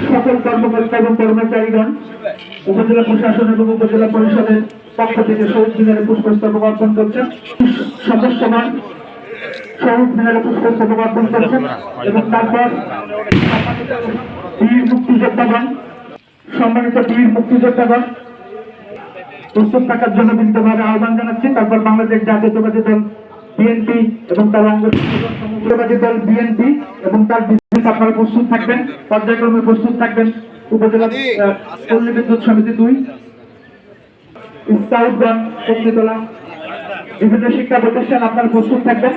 সকল কর্মকর্তা এবং কর্মচারীগণ উপজেলা প্রশাসন এবং উপজেলা পরিষদের পক্ষ থেকে শহীদ মিনারে পুষ্পস্তবক অর্পণ করছেন। সদস্যগণ শহীদ মিনারে পুষ্পস্তবক অর্পণ করছেন এবং তারপর সম্মানিত বীর মুক্তিযোদ্ধাগণ প্রস্তুত থাকার জন্য বিনীতভাবে আহ্বান জানাচ্ছি। তারপর বাংলাদেশ জাতীয়তাবাদী দল বিএনপি এবং তার অঙ্গরাজ্যবাদী দল বিএনপি এবং তার আপনারা প্রস্তুত থাকবেন, পর্যায়ক্রমে প্রস্তুত থাকবেন। উপজেলা পল্লী বিদ্যুৎ সমিতি 2, স্কাউটগণ, পত্নীতলা, বিভিন্ন শিক্ষা প্রতিষ্ঠান আপনারা প্রস্তুত থাকবেন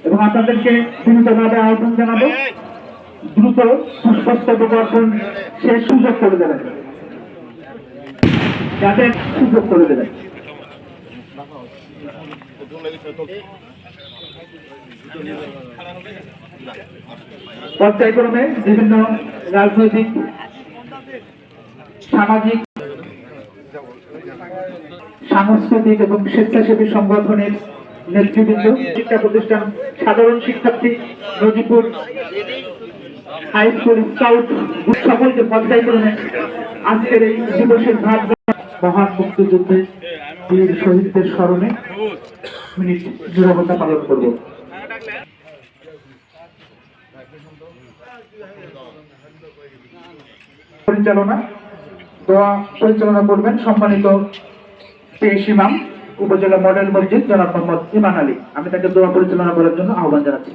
এবং আপনাদেরকে বিনীতভাবে আহ্বান জানাবো দ্রুত পুষ্পস্তবক অর্পণ শেষ সুযোগ করে দেবেন, যাতে সুযোগ করে দেবেন। পর্যায়ক্রমে বিভিন্ন রাজনৈতিক, সামাজিক, সাংস্কৃতিক এবং স্বেচ্ছাসেবী সংগঠনের নেতৃবৃন্দ, শিক্ষা প্রতিষ্ঠান, সাধারণ শিক্ষার্থী, নজিপুর হাই স্কুল, স্কাউট সকলকে পর্যায়ক্রমে আজকের এই দিবসের ভাগ মহান মুক্তিযুদ্ধে বীর শহীদদের স্মরণে মিনিট নীরবতা পালন করব। পরিচালনা করবেন সম্মানিত পেশ ইমাম উপজেলা মডেল মসজিদ জনাব মোহাম্মদ ইমান আলী। আমি তাকে দোয়া পরিচালনা করার জন্য আহ্বান জানাচ্ছি।